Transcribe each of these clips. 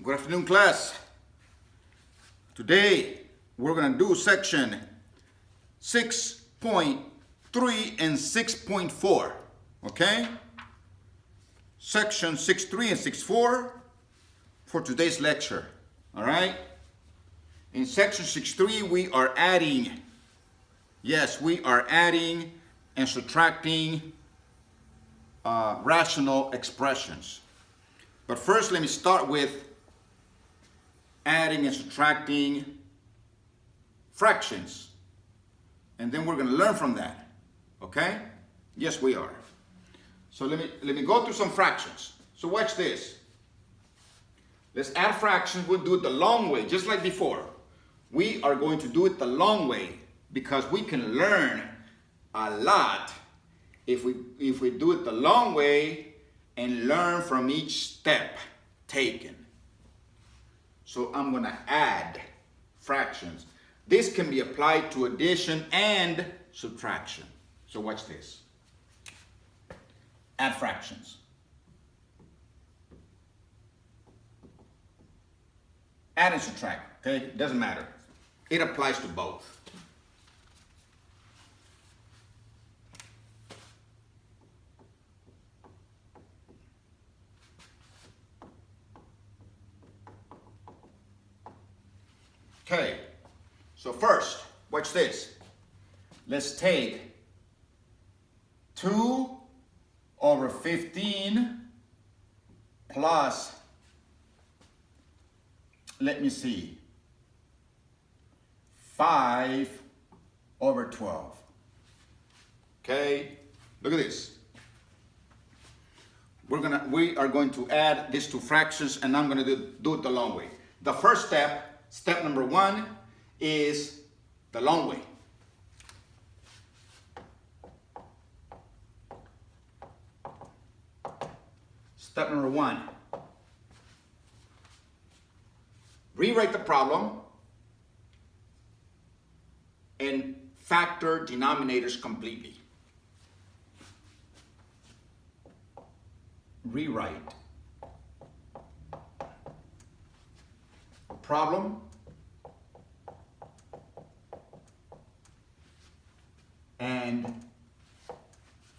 Good afternoon, class. Today we're going to do section 6.3 and 6.4. Okay? Section 6.3 and 6.4 for today's lecture. All right? In section 6.3 we are adding, yes, we are adding and subtracting rational expressions. But first let me start with adding and subtracting fractions. And then we're going to learn from that. Okay? Yes, we are. So let me go through some fractions. So watch this. Let's add fractions. We'll do it the long way, just like before. We are going to do it the long way because we can learn a lot if we do it the long way and learn from each step taken. So I'm going to add fractions. This can be applied to addition and subtraction. So watch this. Add fractions. Add and subtract, okay? It doesn't matter. It applies to both. Okay, so first, watch this. Let's take 2 over 15 plus, let me see, 5 over 12. Okay, look at this. We are going to add these two fractions, and I'm going to do it the long way. The first step, step number 1, is the long way. Step number 1. Rewrite the problem and factor denominators completely. Rewrite problem and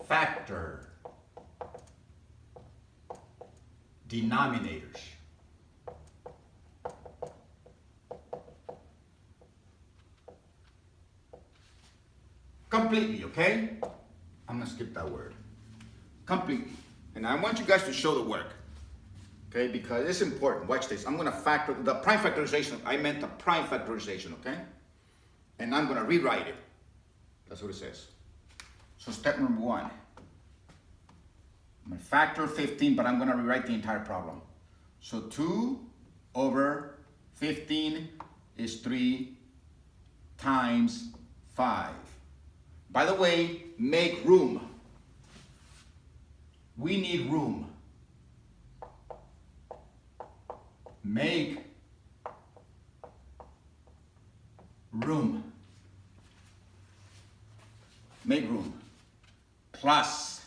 factor denominators. Completely, okay? I'm going to skip that word. Completely. And I want you guys to show the work. Okay, because it's important. Watch this. I'm going to factor the prime factorization. I meant the prime factorization, okay? And I'm going to rewrite it. That's what it says. So step number 1. I'm going to factor 15, but I'm going to rewrite the entire problem. So 2 over 15 is 3 times 5. By the way, make room. We need room. Make room. Make room. Plus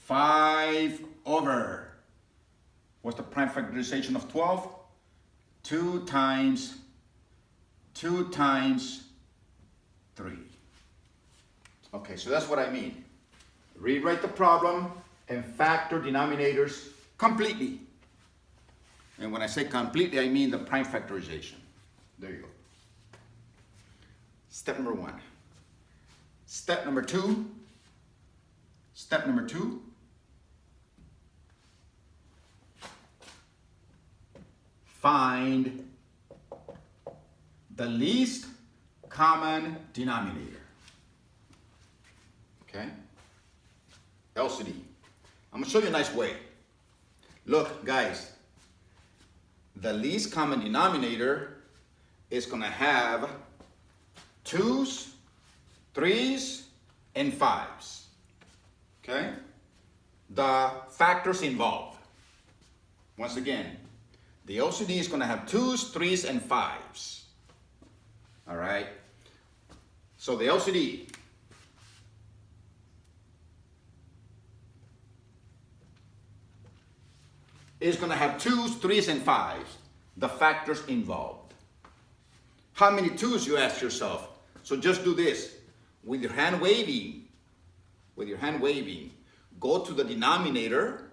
5 over, what's the prime factorization of 12? 2 times 3. Okay, so that's what I mean. Rewrite the problem and factor denominators completely. And when I say completely, I mean the prime factorization. There you go. Step number 1. Step number 2. Step number 2. Find the least common denominator. Okay? LCD. I'm going to show you a nice way. Look, guys. The least common denominator is going to have 2s, 3s, and 5s. Okay? The factors involved. Once again, the LCD is going to have 2s, 3s, and 5s. All right? So the LCD is going to have 2s, 3s, and 5s, the factors involved. How many 2s, you ask yourself? So just do this. With your hand waving, go to the denominator,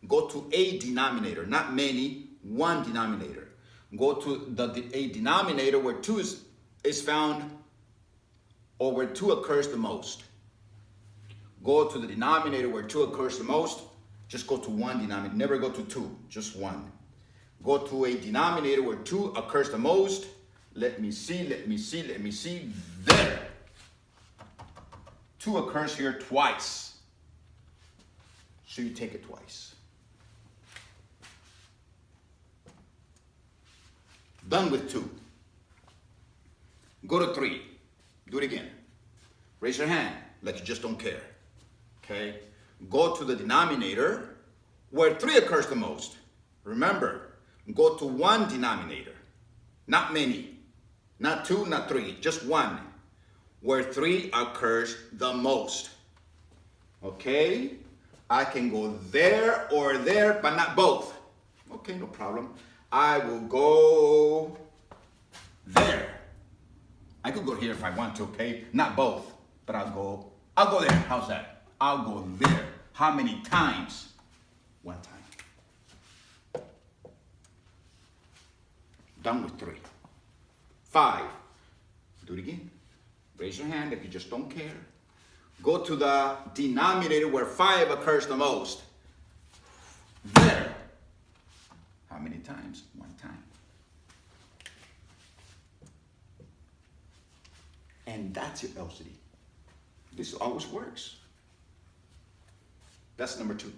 go to a denominator, not many, one denominator. Go to a denominator where 2 is found, or where 2 occurs the most. Go to the denominator where 2 occurs the most. Just go to one denominator. Never go to 2, just 1. Go to a denominator where 2 occurs the most. Let me see. There. 2 occurs here twice. So you take it twice. Done with 2. Go to 3. Do it again. Raise your hand like you just don't care. Okay? Go to the denominator where 3 occurs the most. Remember, go to one denominator. Not many. Not 2, not 3. Just 1. Where 3 occurs the most. Okay? I can go there or there, but not both. Okay, no problem. I will go there. I could go here if I want to, okay? Not both, but I'll go there. How's that? I'll go there. How many times? 1 time. Done with 3. 5. Do it again. Raise your hand if you just don't care. Go to the denominator where 5 occurs the most. There. How many times? 1 time. And that's your LCD. This always works. That's number 2.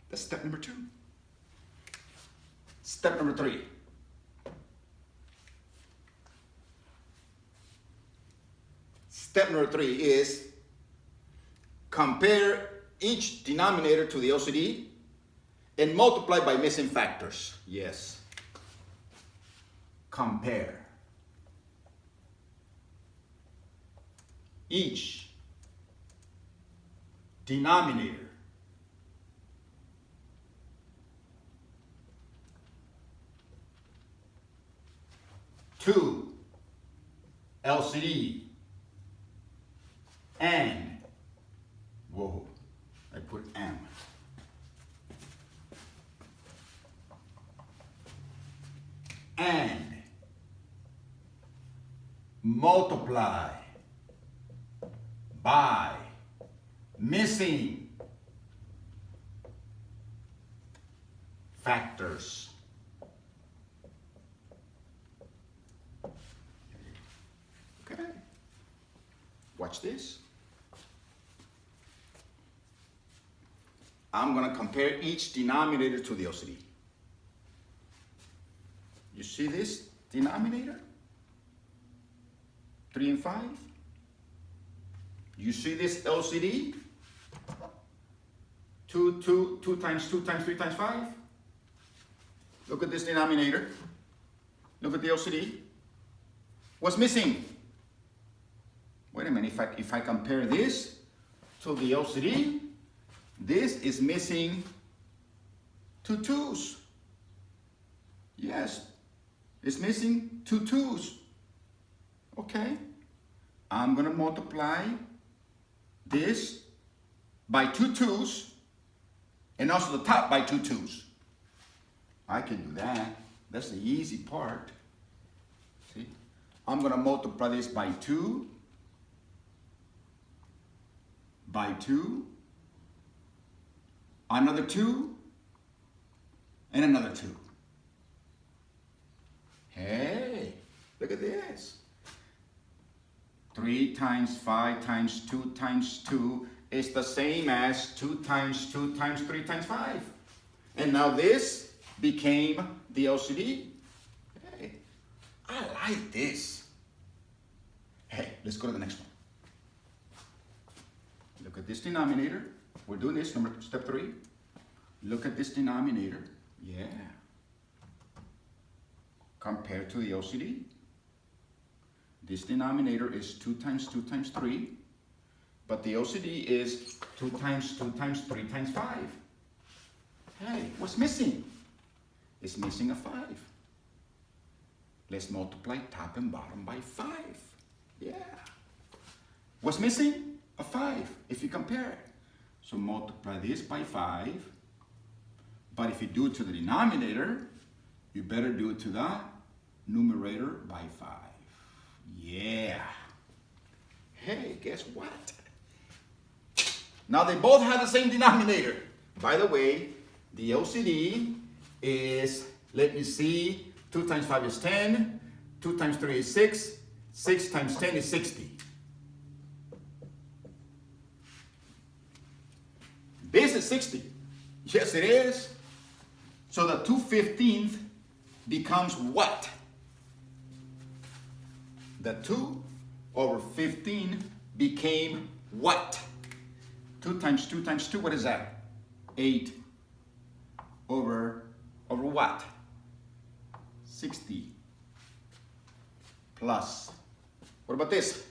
That's step number 2. Step number 3. Step number 3 is compare each denominator to the LCD and multiply by missing factors. Yes. Compare each denominator to LCD and, whoa, I put M. And multiply by missing factors. Okay. Watch this. I'm going to compare each denominator to the LCD. You see this denominator? 3 and 5. You see this LCD? 2 times 2 times 3 times 5. Look at this denominator. Look at the LCD. What's missing? Wait a minute, if I compare this to the LCD, this is missing 2 2's. Yes, it's missing 2 2's. Okay, I'm gonna multiply this by 2 2's and also the top by 2 2's. I can do that. That's the easy part. See, I'm gonna multiply this by 2, by 2, another 2, and another 2. Hey, look at this. 3 times 5 times 2 times 2 is the same as 2 times 2 times 3 times 5. And now this became the LCD. Hey, I like this. Hey, let's go to the next one. Look at this denominator. We're doing this, step 3. Look at this denominator. Yeah. Compared to the LCD. This denominator is 2 times 2 times 3. But the LCD is 2 times 2 times 3 times 5. Hey, what's missing? It's missing a 5. Let's multiply top and bottom by 5. Yeah. What's missing? A 5, if you compare it. So multiply this by 5. But if you do it to the denominator, you better do it to the numerator by 5. Yeah. Hey, guess what? Now they both have the same denominator. By the way, the LCD is, let me see, 2 times 5 is 10, 2 times 3 is 6, 6 times 10 is 60. This is 60. Yes, it is. So the 2/15 becomes what? The 2/15 became what? 2 times 2 times 2, what is that? 8 over what? 60 plus, what about this?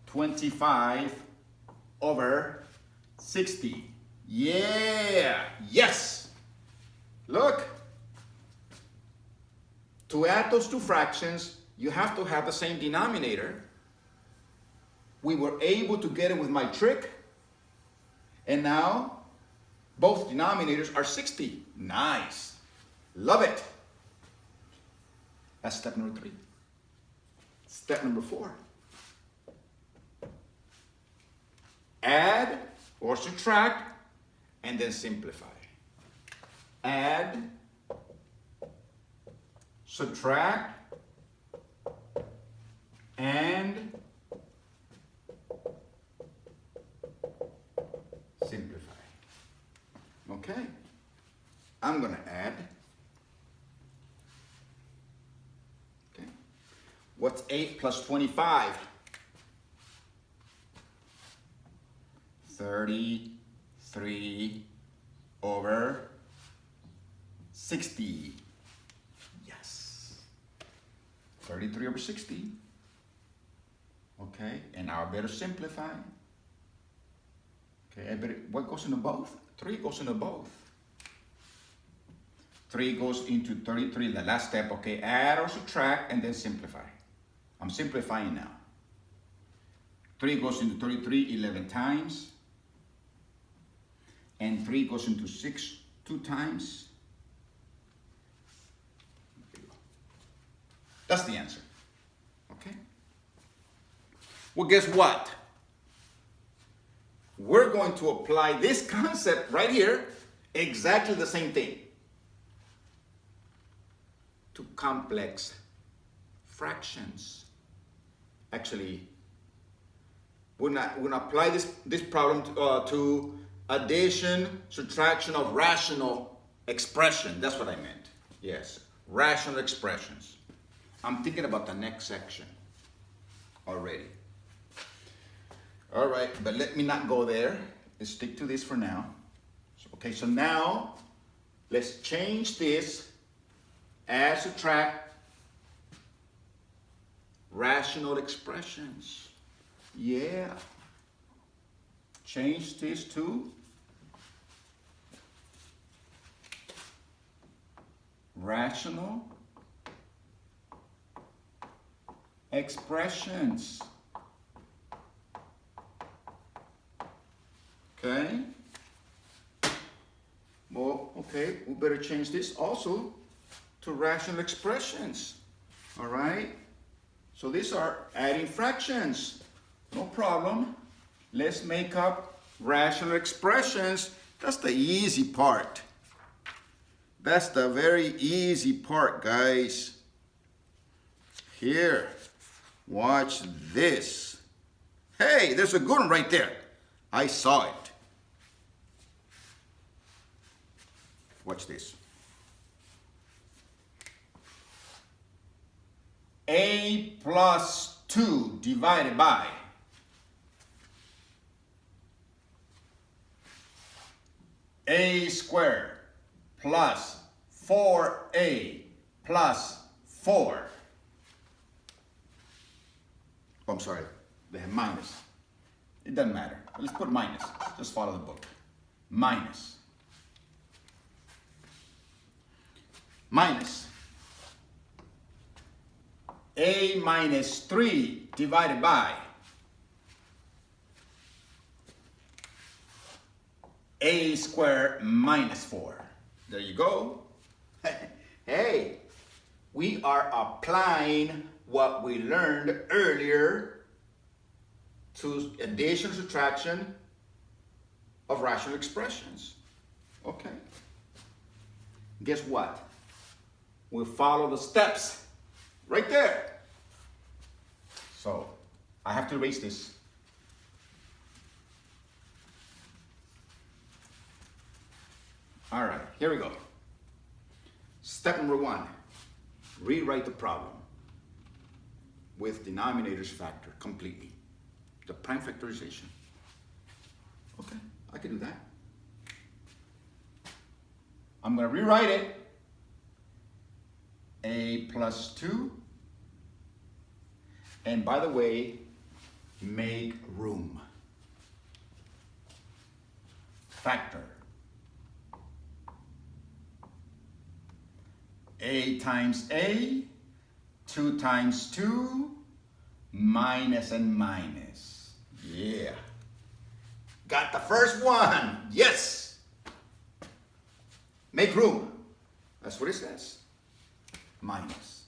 25 over 60. Yeah, yes. Look, to add those two fractions, you have to have the same denominator. We were able to get it with my trick, and now both denominators are 60. Nice. Love it. That's step number 3. Step number 4. Add or subtract and then simplify. Add, subtract, and simplify. Okay, I'm going to add. Okay, what's 8 plus 25? 33 over 60. Yes. 33 over 60. Okay, and now I better simplify. Okay, what goes into both? 3 goes into both. 3 goes into 33, the last step. Okay, add or subtract and then simplify. I'm simplifying now. 3 goes into 33 11 times. And 3 goes into 6 2 times. That's the answer. Okay? Well, guess what? We're going to apply this concept right here, exactly the same thing, to complex fractions. Actually, we're gonna apply this problem to addition, subtraction of rational expression. That's what I meant. Yes, rational expressions. I'm thinking about the next section already. All right, but let me not go there. Let's stick to this for now. Okay, so now let's change this, add, subtract, rational expressions. Yeah. Change this to rational expressions. Okay? Well, okay, we better change this also to rational expressions. All right? So these are adding fractions. No problem. Let's make up rational expressions. That's the easy part. That's the very easy part, guys. Here, watch this. Hey, there's a good one right there. I saw it. Watch this. A plus 2 divided by a squared plus 4a plus 4. Oh, I'm sorry, they have minus. It doesn't matter. Let's put minus. Just follow the book. Minus minus a minus 3 divided by a squared minus 4. There you go. Hey, we are applying what we learned earlier to addition, subtraction of rational expressions. Okay. Guess what? We follow the steps right there. So I have to erase this. All right, here we go. Step number 1, rewrite the problem with denominators factor completely. The prime factorization. Okay, I can do that. I'm going to rewrite it. A plus 2. And by the way, make room. Factor. A times A, 2 times 2, minus and minus. Yeah. Got the first one. Yes. Make room. That's what it says. Minus.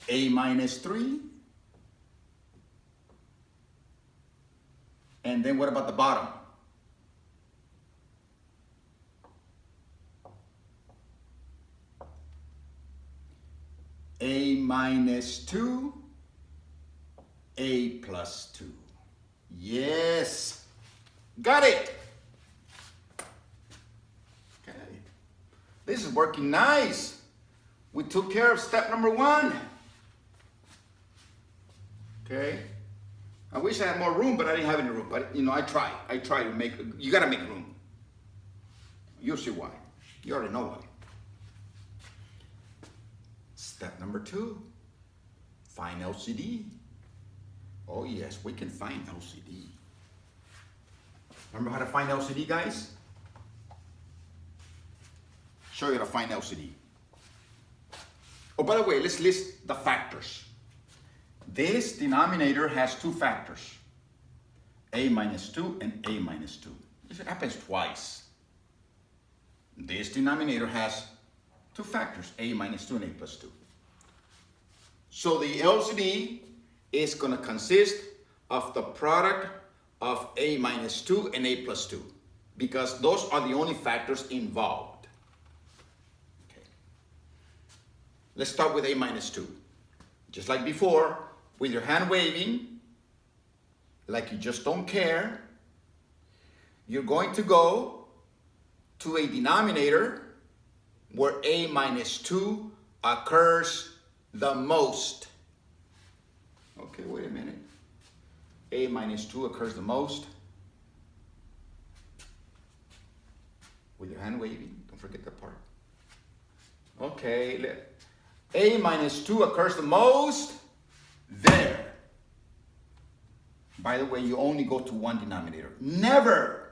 A minus 3. And then what about the bottom? A minus 2, A plus 2. Yes. Got it. Okay. This is working nice. We took care of step number 1. Okay. I wish I had more room, but I didn't have any room. But, you know, I try to make, you got to make room. You'll see why. You already know why. Step number 2, find LCD. Oh yes, we can find LCD. Remember how to find LCD, guys? Show you how to find LCD. Oh, by the way, let's list the factors. This denominator has 2 factors, a minus 2 and a minus 2. This happens twice. This denominator has 2 factors, a minus 2 and a plus 2. So the LCD is going to consist of the product of a minus 2 and a plus 2 because those are the only factors involved. Okay. Let's start with a minus 2. Just like before, with your hand waving, like you just don't care, you're going to go to a denominator where a minus 2 occurs the most. Okay, wait a minute. A minus 2 occurs the most. With your hand waving, don't forget that part. Okay, a minus 2 occurs the most there. By the way, you only go to 1 denominator, never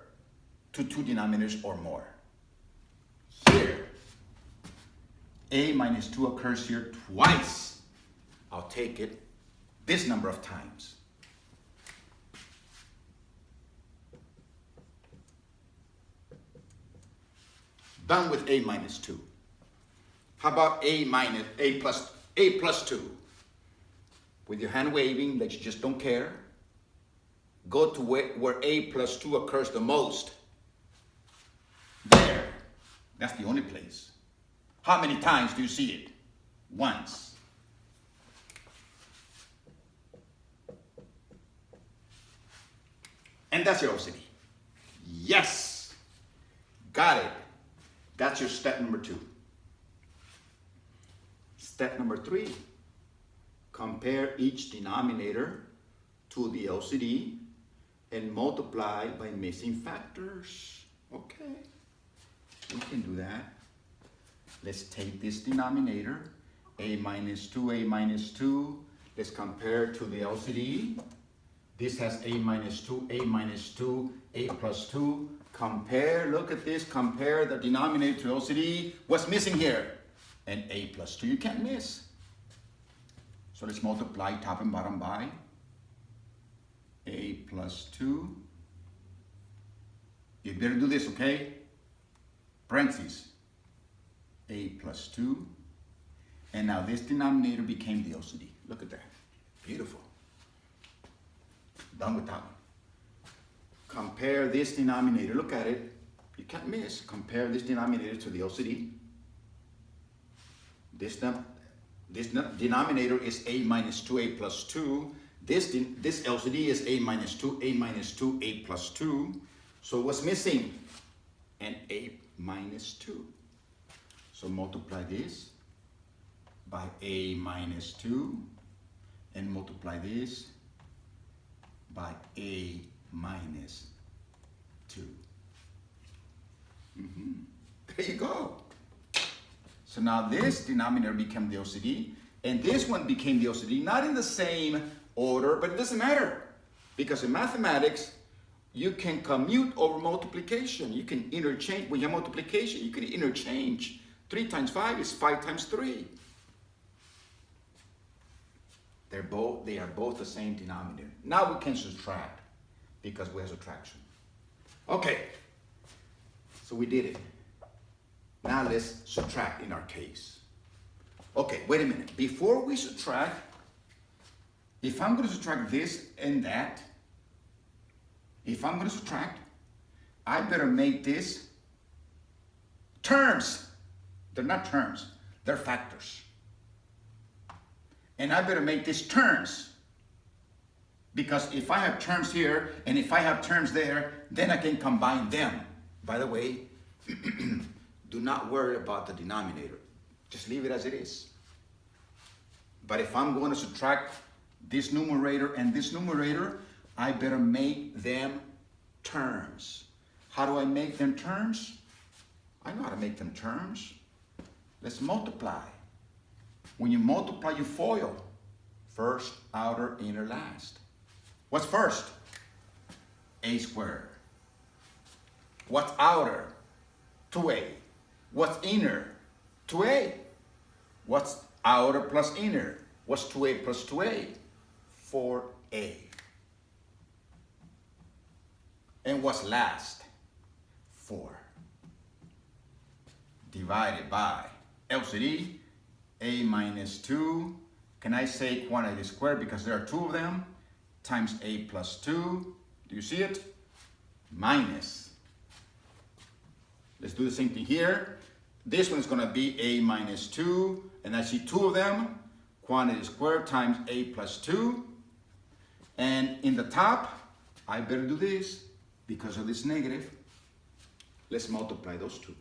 to 2 denominators or more. Here, a minus 2 occurs here twice. I'll take it this number of times. Done with a minus 2. How about a plus 2? With your hand waving, like you just don't care. Go to where a plus 2 occurs the most. There. That's the only place. How many times do you see it? Once. And that's your LCD. Yes. Got it. That's your step number 2. Step number 3. Compare each denominator to the LCD and multiply by missing factors. Okay. We can do that. Let's take this denominator, a minus 2. Let's compare to the LCD. This has a minus 2, a plus 2. Compare, look at this, compare the denominator to LCD. What's missing here? An a plus 2, you can't miss. So let's multiply top and bottom by a plus 2. You better do this, okay? Parentheses, a plus 2. And now this denominator became the LCD. Look at that. Beautiful. Done with that one. Compare this denominator. Look at it. You can't miss. Compare this denominator to the LCD. This denominator is a minus 2a plus 2. This LCD is a minus 2, a plus 2. So what's missing? An a minus 2. So multiply this by a minus 2 and multiply this by a minus 2. There you go. So now this denominator became the LCD, and this one became the LCD, not in the same order, but it doesn't matter. Because in mathematics, you can commute over multiplication. You can interchange. When you have multiplication, you can interchange. 3 times 5 is 5 times 3. They are both the same denominator. Now we can subtract because we have subtraction. Okay, so we did it. Now let's subtract in our case. Okay, wait a minute. Before we subtract, if I'm going to subtract this and that, if I'm going to subtract, I better make this terms. They're not terms, they're factors. And I better make this terms. Because if I have terms here and if I have terms there, then I can combine them. By the way, do not worry about the denominator. Just leave it as it is. But if I'm going to subtract this numerator and this numerator, I better make them terms. How do I make them terms? I know how to make them terms. Let's multiply. When you multiply, you FOIL. First, outer, inner, last. What's first? A squared. What's outer? 2a. What's inner? 2a. What's outer plus inner? What's 2a plus 2a? 4a. And what's last? 4. Divided by LCD, a minus 2. Can I say quantity squared because there are 2 of them? Times a plus 2. Do you see it? Minus. Let's do the same thing here. This one's going to be a minus 2. And I see 2 of them. Quantity squared times a plus 2. And in the top, I better do this because of this negative. Let's multiply those 2.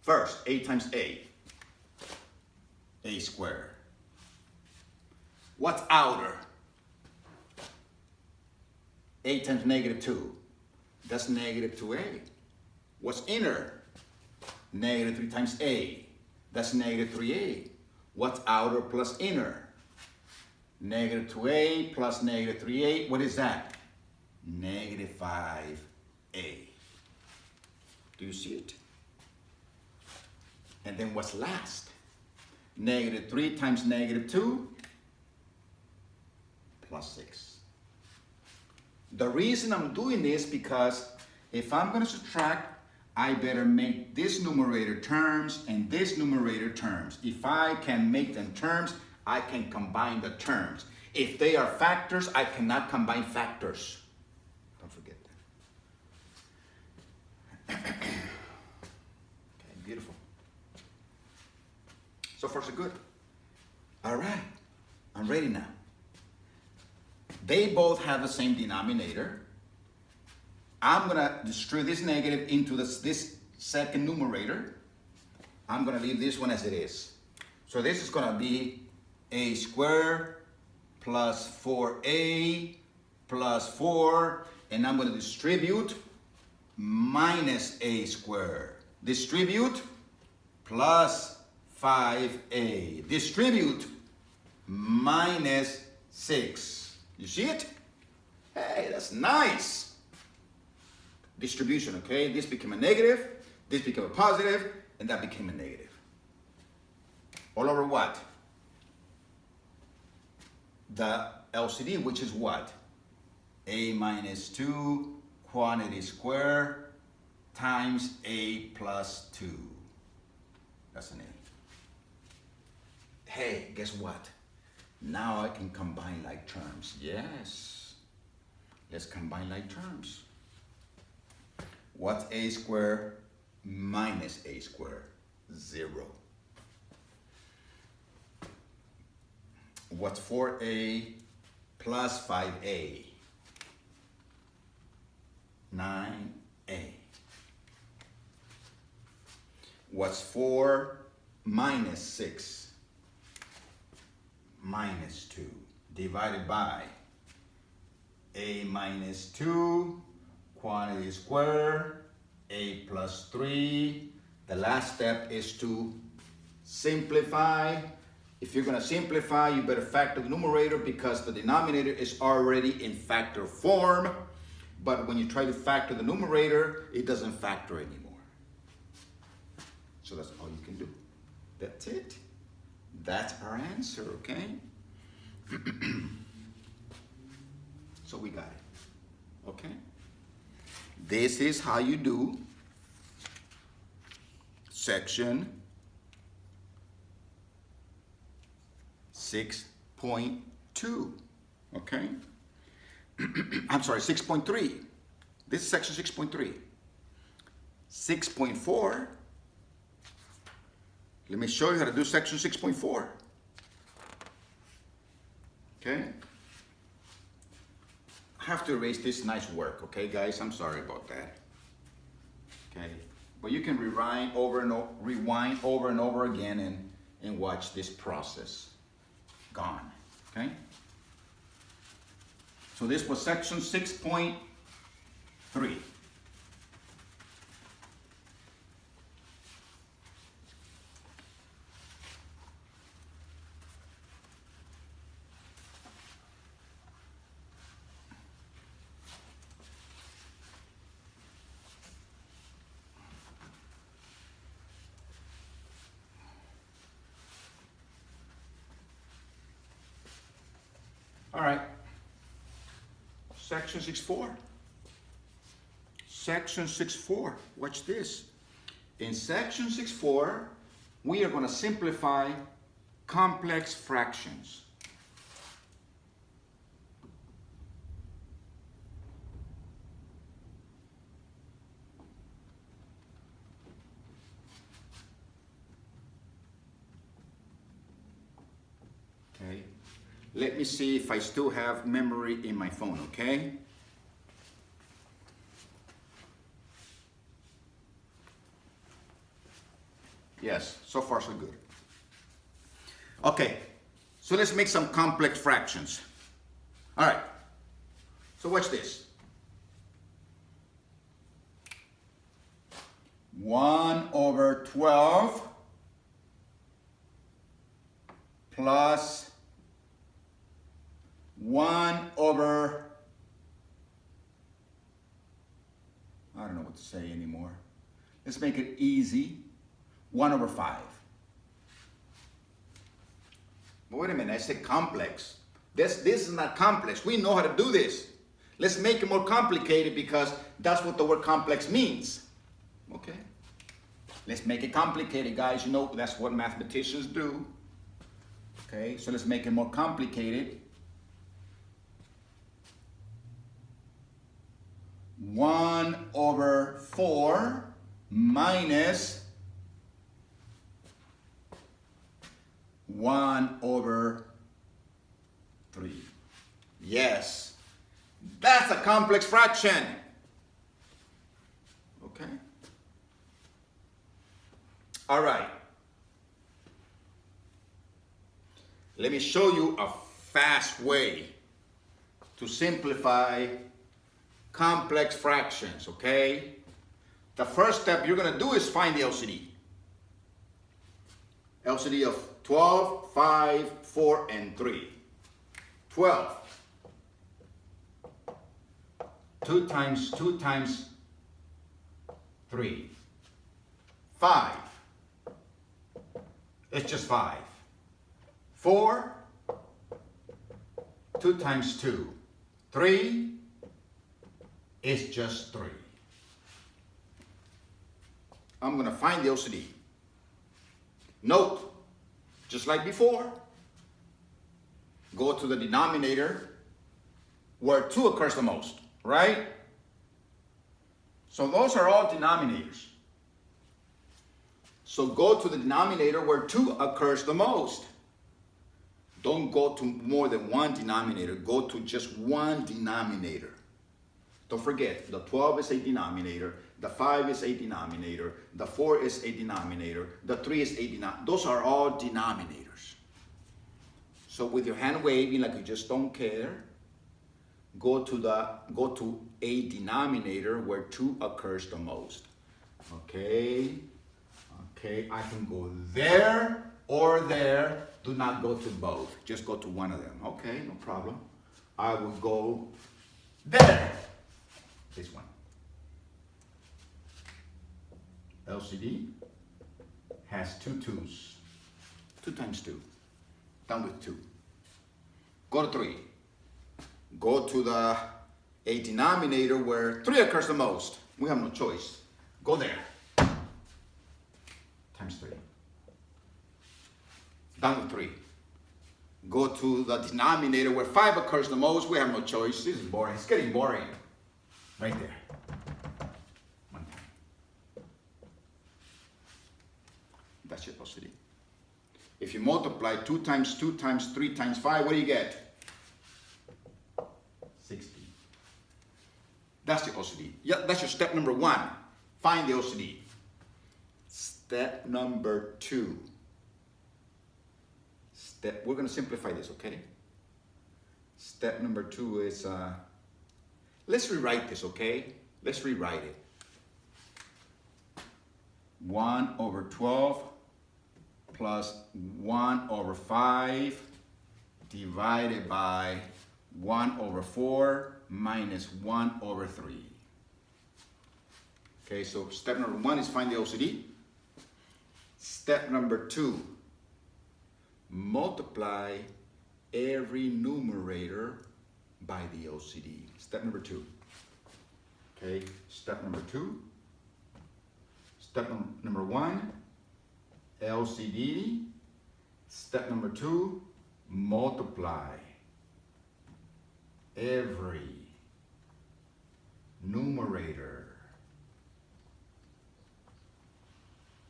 First, a times a squared. What's outer? A times negative 2. That's negative 2a. What's inner? Negative 3 times a. That's negative 3a. What's outer plus inner? Negative 2a plus negative 3a. What is that? Negative 5a. Do you see it? And then what's last? Negative 3 times negative 2 plus 6. The reason I'm doing this because if I'm going to subtract, I better make this numerator terms and this numerator terms. If I can make them terms, I can combine the terms. If they are factors, I cannot combine factors. Don't forget that. Okay, beautiful. So far so good. All right, I'm ready now. They both have the same denominator. I'm going to distribute this negative into this second numerator. I'm going to leave this one as it is. So this is going to be a squared plus 4a plus 4. And I'm going to distribute minus a squared. Distribute plus 5a. Distribute minus 6. You see it? Hey, that's nice. distribution, okay? This became a negative, this became a positive, and that became a negative. All over what? The LCD, which is what? A minus 2 quantity square times A plus 2. That's an A. Hey, guess what? Now I can combine like terms. Yes. Let's combine like terms. What's A squared minus A squared? 0. What's 4A plus 5A? 9A. What's 4 minus 6? Minus 2 divided by A minus 2 quantity square A plus 3. The last step is to simplify. If you're going to simplify, you better factor the numerator because the denominator is already in factor form. But when you try to factor the numerator, it doesn't factor anymore. So that's all you can do. That's it. That's our answer, okay? So we got it, okay? This is how you do section 6.2, okay? I'm sorry, 6.3. This is section 6.3. 6.4. Let me show you how to do section 6.4. Okay? I have to erase this nice work, okay, guys? I'm sorry about that. Okay? But you can rewind over and over again and watch this process. Gone. Okay? So this was section 6.3. All right. Section 6.4. Section 6.4. Watch this. In section 6.4, we are going to simplify complex fractions. Okay. Let me see if I still have memory in my phone, okay? Yes, so far so good. Okay, so let's make some complex fractions. All right, so watch this. 1/12 plus 1/, I don't know what to say anymore. Let's make it easy. 1/5. But wait a minute, I said complex. This is not complex. We know how to do this. Let's make it more complicated because that's what the word complex means. Okay. Let's make it complicated, guys. You know, that's what mathematicians do. Okay, so let's make it more complicated. 1/4 minus 1/3. Yes, that's a complex fraction. Okay. All right. Let me show you a fast way to simplify complex fractions, okay? The first step you're going to do is find the LCD. LCD of 12, 5, 4, and 3. 12. 2 times 3. 5. It's just 5. 4. 2 times 2. 3. It's just 3. I'm going to find the LCD. Note, just like before, go to the denominator where 2 occurs the most, right? So those are all denominators. So go to the denominator where 2 occurs the most. Don't go to more than one denominator. Go to just one denominator. Don't forget, the 12 is a denominator, the 5 is a denominator, the 4 is a denominator, the 3 is a denominator. Those are all denominators. So with your hand waving like you just don't care, go to a denominator where 2 occurs the most. Okay, I can go there or there. Do not go to both. Just go to one of them. Okay, no problem. I will go there. This one. LCD has 2 2's. 2 times 2. Done with 2. Go to 3. Go to a denominator where 3 occurs the most. We have no choice. Go there. Times 3. Done with 3. Go to the denominator where 5 occurs the most. We have no choice. This is boring. It's getting boring. Right there. One time. That's your LCD. If you multiply 2 times 2 times 3 times 5, what do you get? 60. That's the LCD. Yeah, that's your step number 1. Find the LCD. Step number 2. We're going to simplify this, okay? Step number 2 is, let's rewrite this, okay? Let's rewrite it. 1 over 12 plus 1 over 5 divided by 1 over 4 minus 1 over 3. Okay, so step number 1 is find the LCD. Step number 2, multiply every numerator by the LCD. Step number 2. Okay, step number 2. Step number 1, LCD. Step number 2, multiply every numerator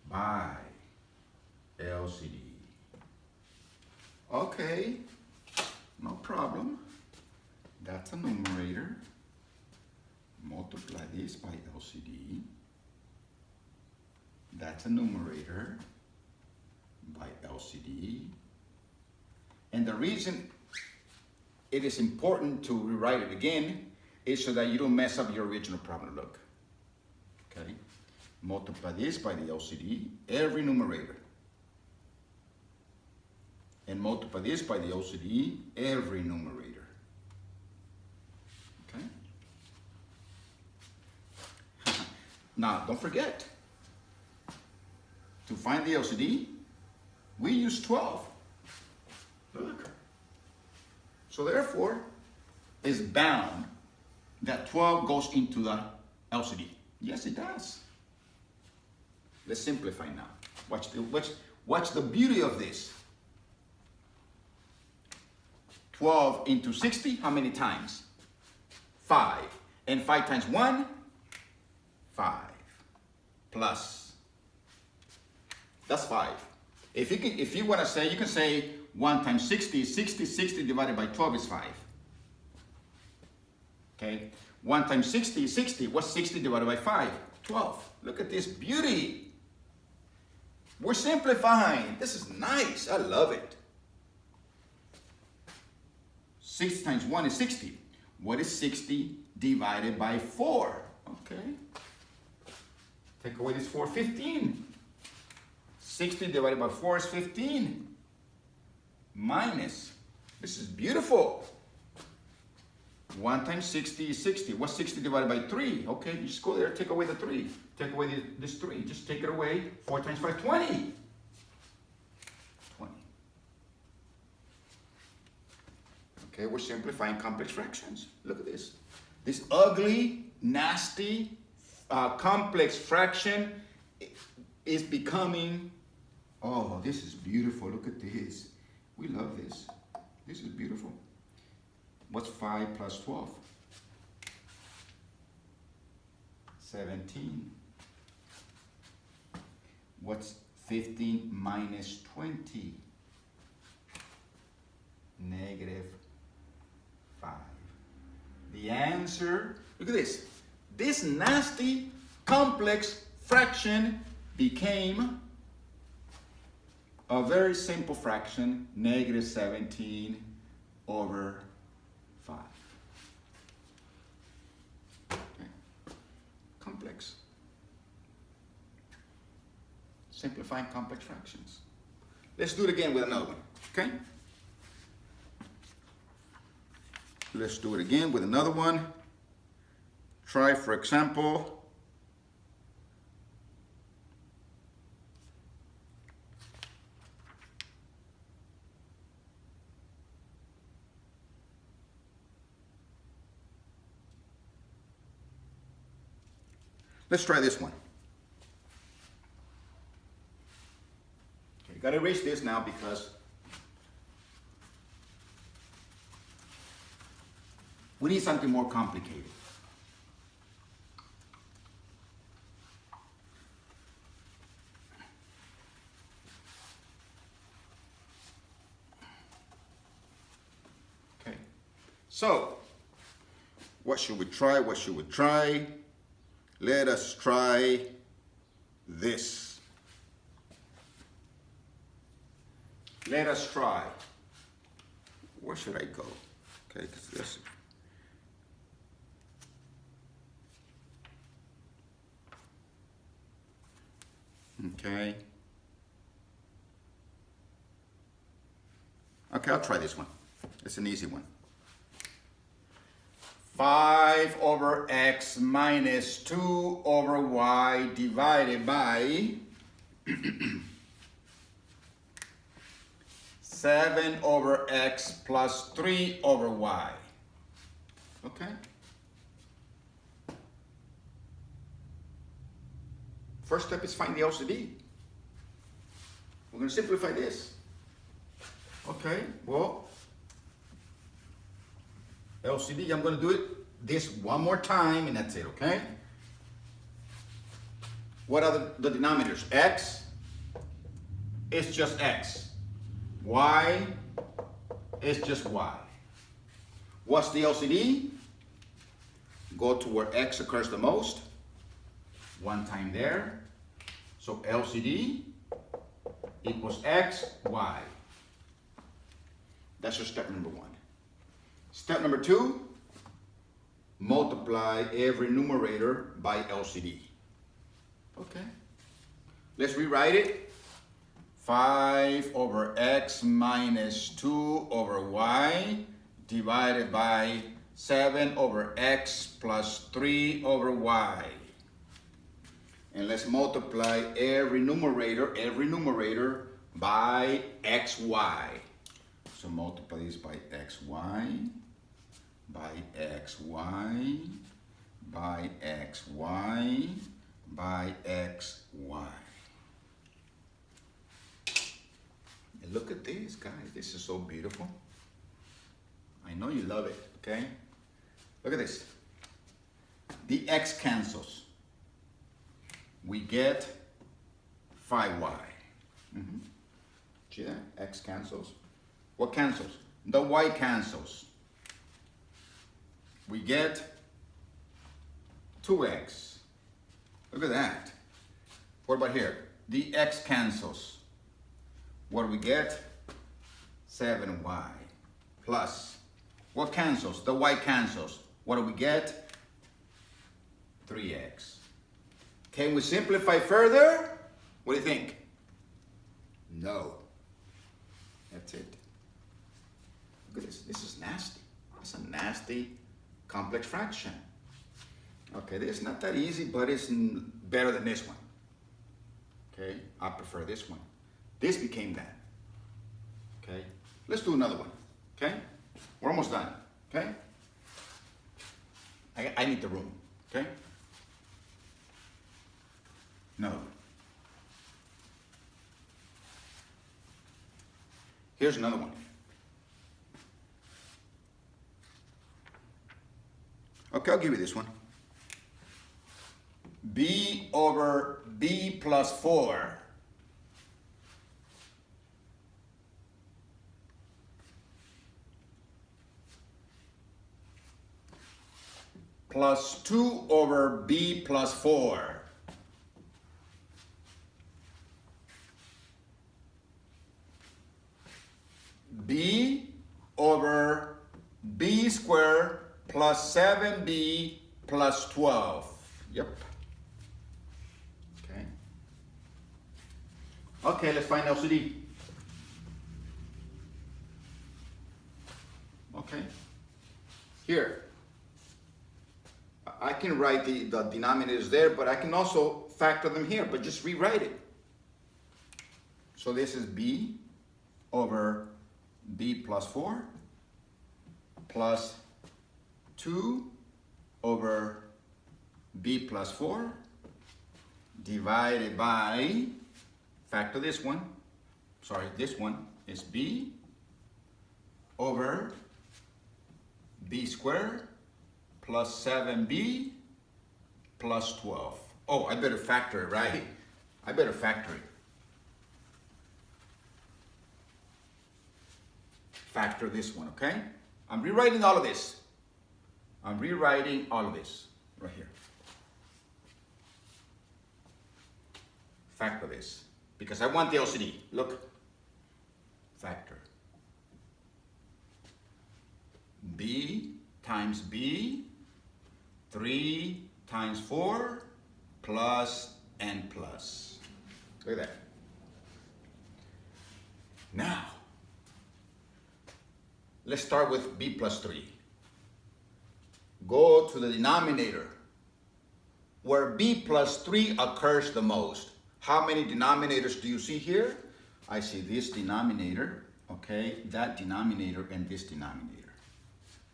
by LCD. Okay, no problem. That's a numerator. Multiply this by LCD. That's a numerator by LCD. And the reason it is important to rewrite it again is so that you don't mess up your original problem. Look, okay? Multiply this by the LCD, every numerator. And multiply this by the LCD, every numerator. Okay? Now, don't forget, to find the LCD, we use 12. Look. So therefore, it's bound that 12 goes into the LCD. Yes, it does. Let's simplify now. Watch the beauty of this. 12 into 60, how many times? 5. And 5 times 1? 5. Plus. That's 5. If you want to say, you can say 1 times 60 is 60. 60 divided by 12 is 5. Okay? 1 times 60 is 60. What's 60 divided by 5? 12. Look at this beauty. We're simplifying. This is nice. I love it. 6 times 1 is 60. What is 60 divided by 4? Okay. Take away this 4, 15. 60 divided by 4 is 15. Minus. This is beautiful. 1 times 60 is 60. What's 60 divided by 3? Okay, you just go there, take away the 3. Take away this 3. Just take it away. 4 times 5, 20. 20. Okay, we're simplifying complex fractions. Look at this. This ugly, nasty, complex fraction is becoming, oh, this is beautiful. Look at this. We love this. This is beautiful. What's 5 plus 12? 17. What's 15 minus 20? Negative 5. The answer, look at this. This nasty, complex fraction became a very simple fraction, negative 17 over 5. Okay. Complex. Simplifying complex fractions. Let's do it again with another one, okay? Let's do it again with another one. Try, for example, let's try this one. Okay, got to erase this now because we need something more complicated. Okay, so what should we try? What should we try? Let us try this. Let us try. Where should I go? Okay, because this. Okay. Okay, I'll try this one. It's an easy one. 5 over x minus 2 over y divided by 7 over x plus 3 over y. Okay? First step is find the LCD. We're going to simplify this. Okay, well, LCD, I'm going to do it this one more time and that's it, okay? What are the denominators? X is just X. Y is just Y. What's the LCD? Go to where X occurs the most. One time there. So LCD equals X, Y. That's your step number 1. Step number 2, multiply every numerator by LCD. Okay. Let's rewrite it. 5 over x minus 2 over y divided by 7 over x plus 3 over y. And let's multiply every numerator by xy. So multiply this by xy, by xy, by xy, by xy. And look at this, guys. This is so beautiful. I know you love it, okay? Look at this. The x cancels. We get 5y. See that? X cancels. What cancels? The y cancels. We get 2x. Look at that. What about here? The x cancels. What do we get? 7y plus. What cancels? The y cancels. What do we get? 3x. Can we simplify further? What do you think? No. That's it. Look at this. This is nasty. It's a nasty, complex fraction. Okay, this is not that easy, but it's better than this one. Okay, I prefer this one. This became that. Okay, let's do another one. Okay, we're almost done. Okay, I need the room. Okay, no. Here's another one. Okay, I'll give you this one. B over B plus 4. Plus 2 over B plus 4. B over B squared plus 7B plus 12. Yep. Okay. Okay, let's find LCD. Okay. Here. I can write the denominators there, but I can also factor them here, but just rewrite it. So this is B over B plus 4 plus 2 over B plus 4 divided by, factor this one, sorry, this one is B over B squared plus 7B plus 12. Oh, I better factor it, right? I better factor it. Factor this one, okay? I'm rewriting all of this. I'm rewriting all of this right here. Factor this because I want the LCD. Look, factor. B times B, 3 times 4 plus and plus. Look at that. Now, let's start with B plus 3. Go to the denominator where B plus 3 occurs the most. How many denominators do you see here? I see this denominator, okay, that denominator, and this denominator.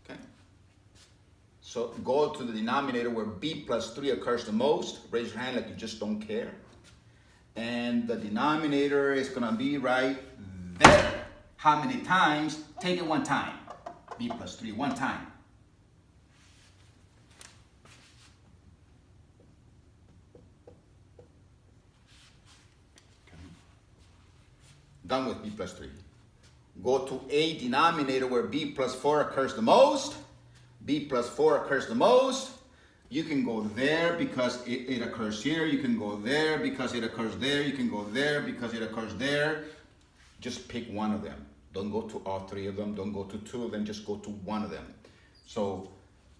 Okay. So go to the denominator where B plus 3 occurs the most. Raise your hand like you just don't care. And the denominator is going to be right there. How many times? Take it one time. B plus 3, one time. Okay. Done with B plus 3. Go to a denominator where B plus 4 occurs the most. B plus 4 occurs the most. You can go there because it occurs here. You can go there because it occurs there. You can go there because it occurs there. Just pick one of them. Don't go to all three of them. Don't go to two of them. Just go to one of them. So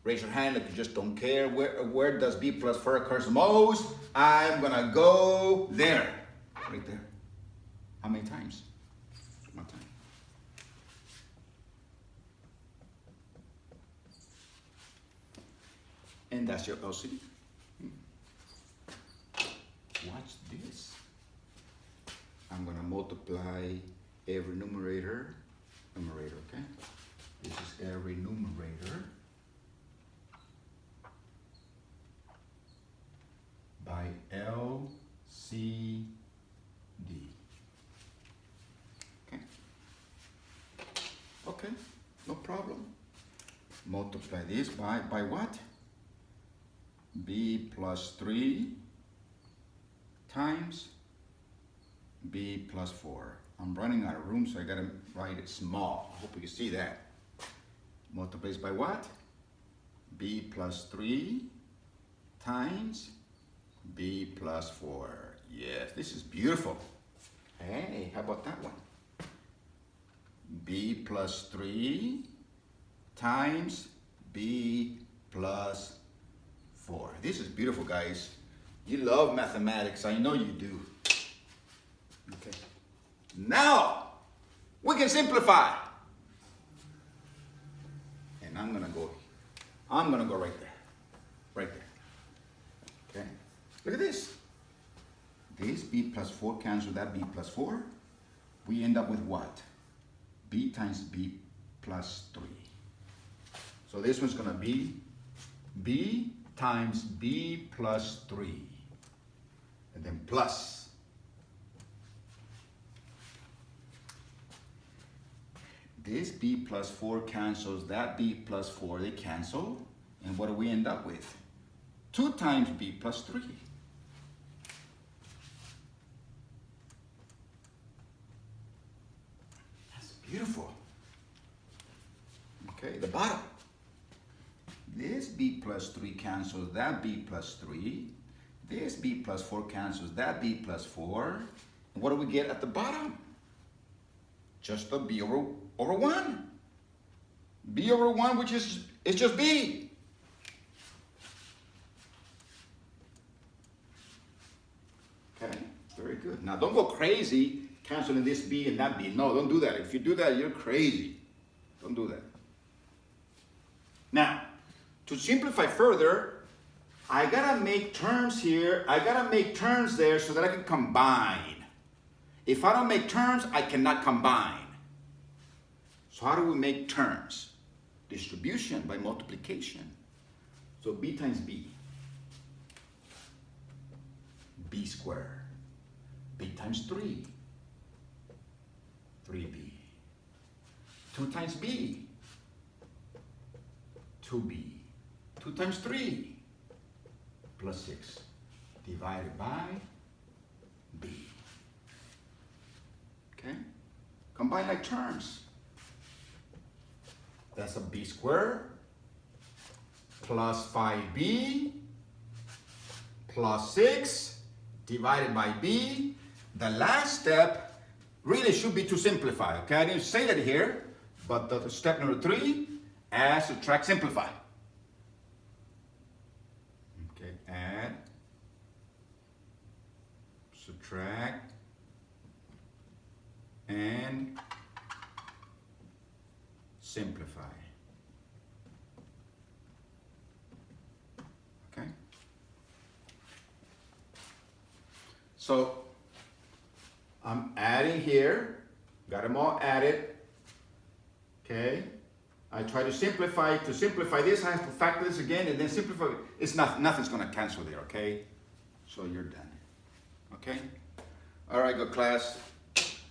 raise your hand if you just don't care. Where does B plus 4 occurs the most? I'm going to go there. Right there. How many times? One time. And that's your LCD. Watch this. I'm going to multiply every numerator, okay? This is every numerator by LCD. Okay? Okay, no problem. Multiply this by what? B plus 3 times B plus 4. I'm running out of room, so I gotta write it small. I hope you can see that. Multiplies by what? B plus 3 times B plus 4. Yes, this is beautiful. Hey, how about that one? B plus 3 times B plus 4. This is beautiful, guys. You love mathematics. I know you do. Okay. Now, we can simplify. And I'm I'm going to go right there. Right there. Okay? Look at this. This b plus 4 cancel that b plus 4. We end up with what? B times b plus 3. So this one's going to be b times b plus 3. And then plus. This b plus 4 cancels that b plus 4. They cancel. And what do we end up with? 2 times b plus 3. That's beautiful. Okay, the bottom. This b plus 3 cancels that b plus 3. This b plus 4 cancels that b plus 4. And what do we get at the bottom? Just a b over 1. B over 1, which is just b. Okay, very good. Now don't go crazy canceling this b and that b. No, don't do that. If you do that, you're crazy. Don't do that. Now, to simplify further, I gotta make terms here. I gotta make terms there so that I can combine. If I don't make terms, I cannot combine. So how do we make terms? Distribution by multiplication. So b times b. B squared. B times 3. 3b. 2 times b. 2b. 2 times 3. Plus 6. Divided by b. Okay? Combine like terms. That's a b squared plus 5b plus 6 divided by b. The last step really should be to simplify, okay? I didn't say that here, but the step number 3, add, subtract, simplify. Okay, add, subtract, and simplify. Okay? So I'm adding here, got them all added. Okay? I try to simplify. To simplify this, I have to factor this again and then simplify. It's nothing's going to cancel there, okay? So you're done. Okay? All right, good class.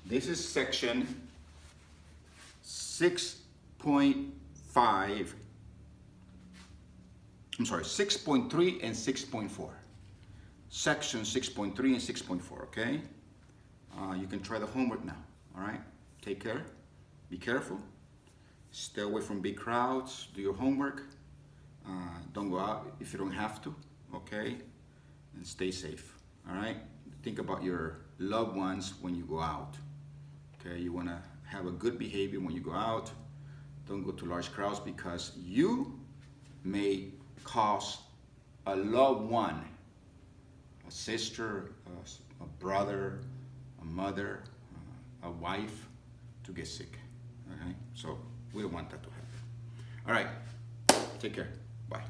This is section 6.5. I'm sorry, 6.3 and 6.4. Section 6.3 and 6.4, okay? You can try the homework now, all right? Take care. Be careful. Stay away from big crowds. Do your homework. Don't go out if you don't have to, okay? And stay safe, all right? Think about your loved ones when you go out, okay? You want to have a good behavior when you go out. Don't go to large crowds because you may cause a loved one, a sister, a brother, a mother, a wife to get sick, okay? So we don't want that to happen. All right, take care, bye.